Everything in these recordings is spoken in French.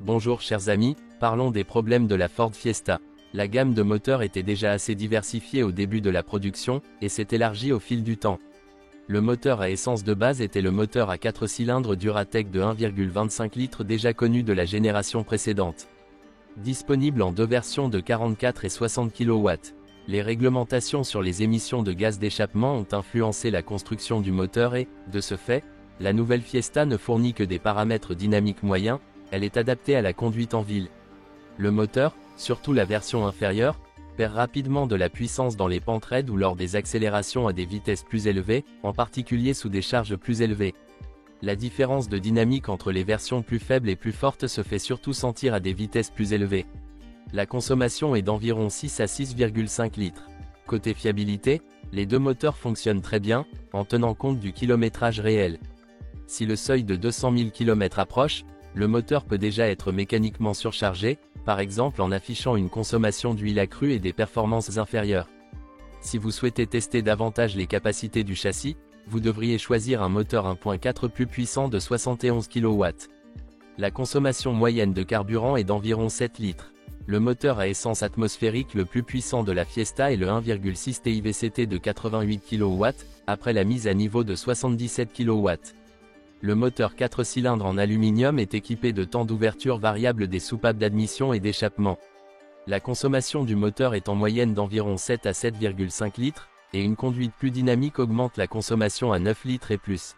Bonjour chers amis, parlons des problèmes de la Ford Fiesta. La gamme de moteurs était déjà assez diversifiée au début de la production, et s'est élargie au fil du temps. Le moteur à essence de base était le moteur à 4 cylindres Duratec de 1,25 litres déjà connu de la génération précédente. Disponible en deux versions de 44 et 60 kW. Les réglementations sur les émissions de gaz d'échappement ont influencé la construction du moteur et, de ce fait, la nouvelle Fiesta ne fournit que des paramètres dynamiques moyens, elle est adaptée à la conduite en ville. Le moteur, surtout la version inférieure, perd rapidement de la puissance dans les pentes raides ou lors des accélérations à des vitesses plus élevées, en particulier sous des charges plus élevées. La différence de dynamique entre les versions plus faibles et plus fortes se fait surtout sentir à des vitesses plus élevées. La consommation est d'environ 6 à 6,5 litres. Côté fiabilité, les deux moteurs fonctionnent très bien, en tenant compte du kilométrage réel. Si le seuil de 200 000 km approche, le moteur peut déjà être mécaniquement surchargé, par exemple en affichant une consommation d'huile accrue et des performances inférieures. Si vous souhaitez tester davantage les capacités du châssis, vous devriez choisir un moteur 1.4 plus puissant de 71 kW. La consommation moyenne de carburant est d'environ 7 litres. Le moteur à essence atmosphérique le plus puissant de la Fiesta est le 1,6 TIVCT de 88 kW, après la mise à niveau de 77 kW. Le moteur 4 cylindres en aluminium est équipé de temps d'ouverture variable des soupapes d'admission et d'échappement. La consommation du moteur est en moyenne d'environ 7 à 7,5 litres, et une conduite plus dynamique augmente la consommation à 9 litres et plus.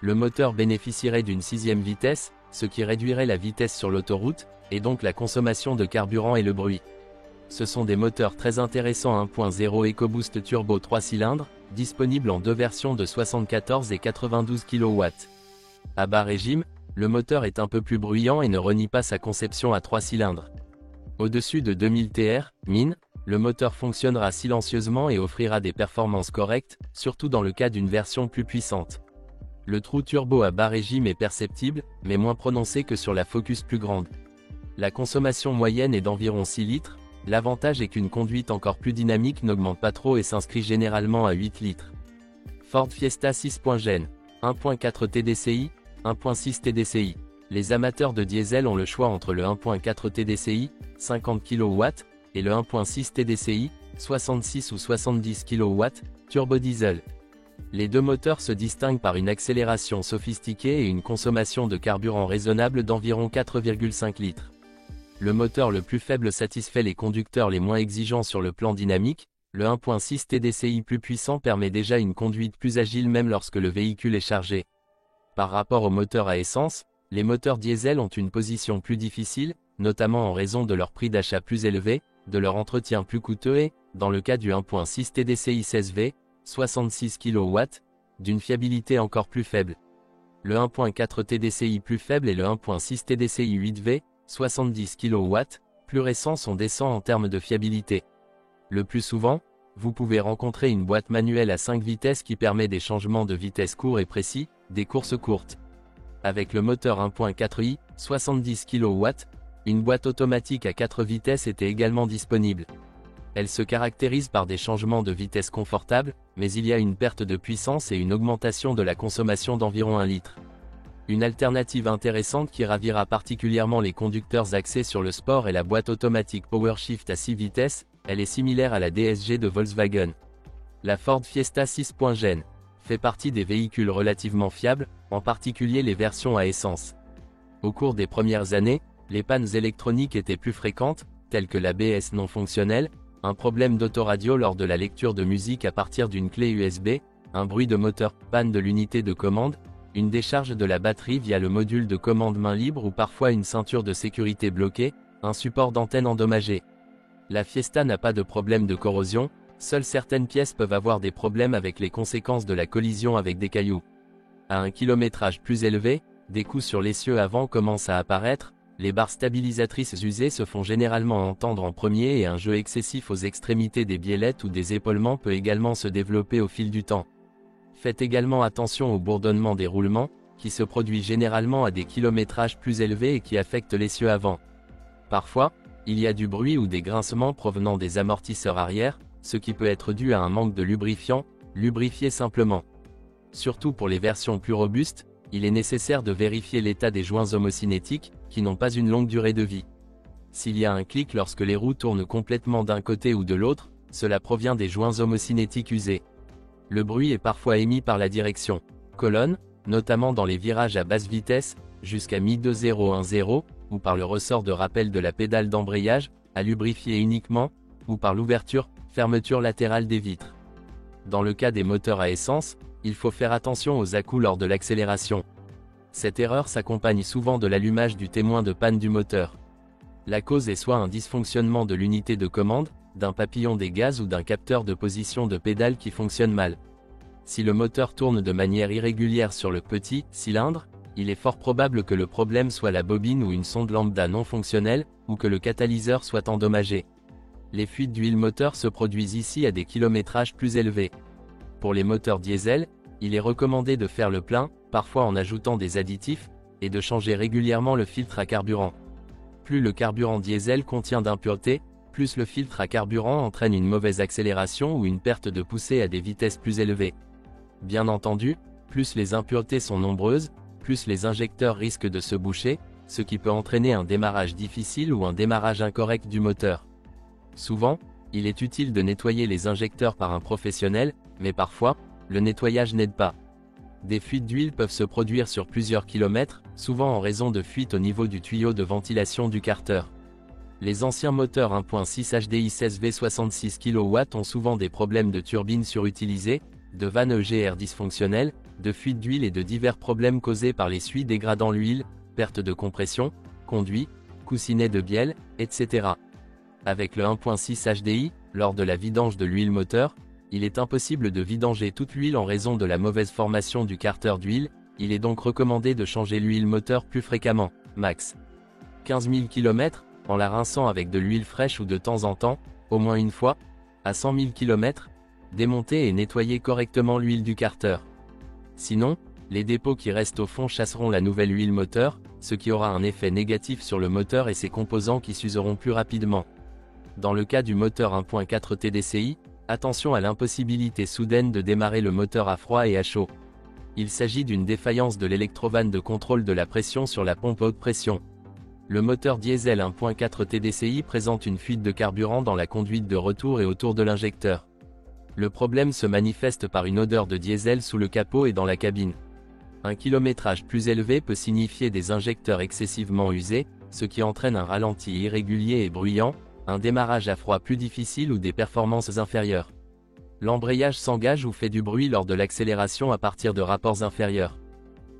Le moteur bénéficierait d'une 6e vitesse, ce qui réduirait la vitesse sur l'autoroute, et donc la consommation de carburant et le bruit. Ce sont des moteurs très intéressants 1.0 EcoBoost Turbo 3 cylindres, disponibles en deux versions de 74 et 92 kW. À bas régime, le moteur est un peu plus bruyant et ne renie pas sa conception à 3 cylindres. Au-dessus de 2000 TR/min, le moteur fonctionnera silencieusement et offrira des performances correctes, surtout dans le cas d'une version plus puissante. Le trou turbo à bas régime est perceptible, mais moins prononcé que sur la Focus plus grande. La consommation moyenne est d'environ 6 litres, l'avantage est qu'une conduite encore plus dynamique n'augmente pas trop et s'inscrit généralement à 8 litres. Ford Fiesta 6.Gen, 1.4 TDCi, 1.6 TDCi. Les amateurs de diesel ont le choix entre le 1.4 TDCi, 50 kW, et le 1.6 TDCi, 66 ou 70 kW, turbo diesel. Les deux moteurs se distinguent par une accélération sophistiquée et une consommation de carburant raisonnable d'environ 4,5 litres. Le moteur le plus faible satisfait les conducteurs les moins exigeants sur le plan dynamique, le 1.6 TDCi plus puissant permet déjà une conduite plus agile même lorsque le véhicule est chargé. Par rapport aux moteurs à essence, les moteurs diesel ont une position plus difficile, notamment en raison de leur prix d'achat plus élevé, de leur entretien plus coûteux et, dans le cas du 1.6 TDCi 16V, 66 kW, d'une fiabilité encore plus faible. Le 1.4 TDCi plus faible et le 1.6 TDCi 8V, 70 kW, plus récents sont décents en termes de fiabilité. Le plus souvent, vous pouvez rencontrer une boîte manuelle à 5 vitesses qui permet des changements de vitesse courts et précis, des courses courtes. Avec le moteur 1.4i, 70 kW, une boîte automatique à 4 vitesses était également disponible. Elle se caractérise par des changements de vitesse confortables, mais il y a une perte de puissance et une augmentation de la consommation d'environ 1 litre. Une alternative intéressante qui ravira particulièrement les conducteurs axés sur le sport est la boîte automatique PowerShift à 6 vitesses, elle est similaire à la DSG de Volkswagen. La Ford Fiesta 6.Gen fait partie des véhicules relativement fiables, en particulier les versions à essence. Au cours des premières années, les pannes électroniques étaient plus fréquentes, telles que l'ABS non fonctionnel, un problème d'autoradio lors de la lecture de musique à partir d'une clé USB, un bruit de moteur, panne de l'unité de commande, une décharge de la batterie via le module de commande main libre ou parfois une ceinture de sécurité bloquée, un support d'antenne endommagé. La Fiesta n'a pas de problème de corrosion, seules certaines pièces peuvent avoir des problèmes avec les conséquences de la collision avec des cailloux. À un kilométrage plus élevé, des coups sur l'essieu avant commencent à apparaître, les barres stabilisatrices usées se font généralement entendre en premier et un jeu excessif aux extrémités des biellettes ou des épaulements peut également se développer au fil du temps. Faites également attention au bourdonnement des roulements, qui se produit généralement à des kilométrages plus élevés et qui affecte l'essieu avant. Parfois, il y a du bruit ou des grincements provenant des amortisseurs arrière, ce qui peut être dû à un manque de lubrifiant, lubrifiez simplement. Surtout pour les versions plus robustes, il est nécessaire de vérifier l'état des joints homocinétiques, qui n'ont pas une longue durée de vie. S'il y a un clic lorsque les roues tournent complètement d'un côté ou de l'autre, cela provient des joints homocinétiques usés. Le bruit est parfois émis par la direction colonne, notamment dans les virages à basse vitesse, jusqu'à mi-2010, ou par le ressort de rappel de la pédale d'embrayage, à lubrifier uniquement, ou par l'ouverture-fermeture latérale des vitres. Dans le cas des moteurs à essence, il faut faire attention aux à-coups lors de l'accélération. Cette erreur s'accompagne souvent de l'allumage du témoin de panne du moteur. La cause est soit un dysfonctionnement de l'unité de commande, d'un papillon des gaz ou d'un capteur de position de pédale qui fonctionne mal. Si le moteur tourne de manière irrégulière sur le petit cylindre, il est fort probable que le problème soit la bobine ou une sonde lambda non fonctionnelle, ou que le catalyseur soit endommagé. Les fuites d'huile moteur se produisent ici à des kilométrages plus élevés. Pour les moteurs diesel, il est recommandé de faire le plein, parfois en ajoutant des additifs, et de changer régulièrement le filtre à carburant. Plus le carburant diesel contient d'impuretés, plus le filtre à carburant entraîne une mauvaise accélération ou une perte de poussée à des vitesses plus élevées. Bien entendu, plus les impuretés sont nombreuses, plus les injecteurs risquent de se boucher, ce qui peut entraîner un démarrage difficile ou un démarrage incorrect du moteur. Souvent, il est utile de nettoyer les injecteurs par un professionnel, mais parfois, le nettoyage n'aide pas. Des fuites d'huile peuvent se produire sur plusieurs kilomètres, souvent en raison de fuites au niveau du tuyau de ventilation du carter. Les anciens moteurs 1.6 HDI 16V 66 kW ont souvent des problèmes de turbine surutilisée, de vannes EGR dysfonctionnelles, de fuites d'huile et de divers problèmes causés par les suies dégradant l'huile, perte de compression, conduit, coussinet de bielle, etc. Avec le 1.6 HDI, lors de la vidange de l'huile moteur, il est impossible de vidanger toute l'huile en raison de la mauvaise formation du carter d'huile, il est donc recommandé de changer l'huile moteur plus fréquemment, max 15 000 km, en la rinçant avec de l'huile fraîche ou de temps en temps, au moins une fois, à 100 000 km, démonter et nettoyer correctement l'huile du carter. Sinon, les dépôts qui restent au fond chasseront la nouvelle huile moteur, ce qui aura un effet négatif sur le moteur et ses composants qui s'useront plus rapidement. Dans le cas du moteur 1.4 TDCi, attention à l'impossibilité soudaine de démarrer le moteur à froid et à chaud. Il s'agit d'une défaillance de l'électrovanne de contrôle de la pression sur la pompe haute pression. Le moteur diesel 1.4 TDCi présente une fuite de carburant dans la conduite de retour et autour de l'injecteur. Le problème se manifeste par une odeur de diesel sous le capot et dans la cabine. Un kilométrage plus élevé peut signifier des injecteurs excessivement usés, ce qui entraîne un ralenti irrégulier et bruyant, un démarrage à froid plus difficile ou des performances inférieures. L'embrayage s'engage ou fait du bruit lors de l'accélération à partir de rapports inférieurs.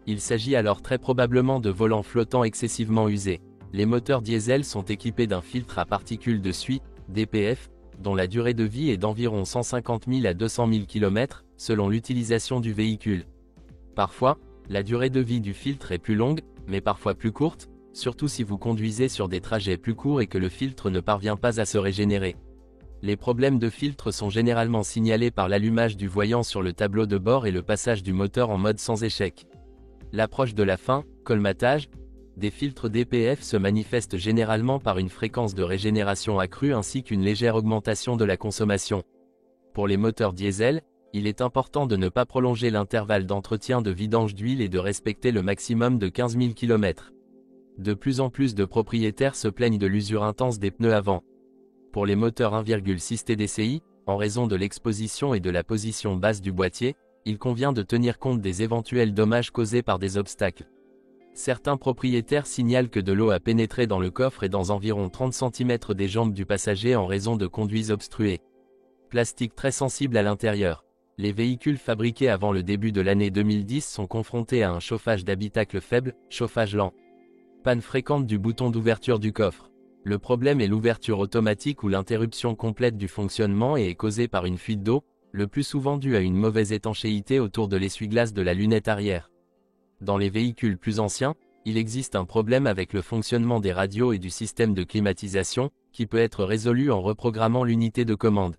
Il s'agit alors très probablement de volants flottants excessivement usés. Les moteurs diesel sont équipés d'un filtre à particules de suie, DPF, dont la durée de vie est d'environ 150 000 à 200 000 km, selon l'utilisation du véhicule. Parfois, la durée de vie du filtre est plus longue, mais parfois plus courte, surtout si vous conduisez sur des trajets plus courts et que le filtre ne parvient pas à se régénérer. Les problèmes de filtre sont généralement signalés par l'allumage du voyant sur le tableau de bord et le passage du moteur en mode sans échec. L'approche de la fin, colmatage, des filtres DPF se manifeste généralement par une fréquence de régénération accrue ainsi qu'une légère augmentation de la consommation. Pour les moteurs diesel, il est important de ne pas prolonger l'intervalle d'entretien de vidange d'huile et de respecter le maximum de 15 000 km. De plus en plus de propriétaires se plaignent de l'usure intense des pneus avant. Pour les moteurs 1.6 TDCi, en raison de l'exposition et de la position basse du boîtier, il convient de tenir compte des éventuels dommages causés par des obstacles. Certains propriétaires signalent que de l'eau a pénétré dans le coffre et dans environ 30 cm des jambes du passager en raison de conduits obstrués. Plastique très sensible à l'intérieur. Les véhicules fabriqués avant le début de l'année 2010 sont confrontés à un chauffage d'habitacle faible, chauffage lent. Panne fréquente du bouton d'ouverture du coffre. Le problème est l'ouverture automatique ou l'interruption complète du fonctionnement et est causée par une fuite d'eau, le plus souvent due à une mauvaise étanchéité autour de l'essuie-glace de la lunette arrière. Dans les véhicules plus anciens, il existe un problème avec le fonctionnement des radios et du système de climatisation, qui peut être résolu en reprogrammant l'unité de commande.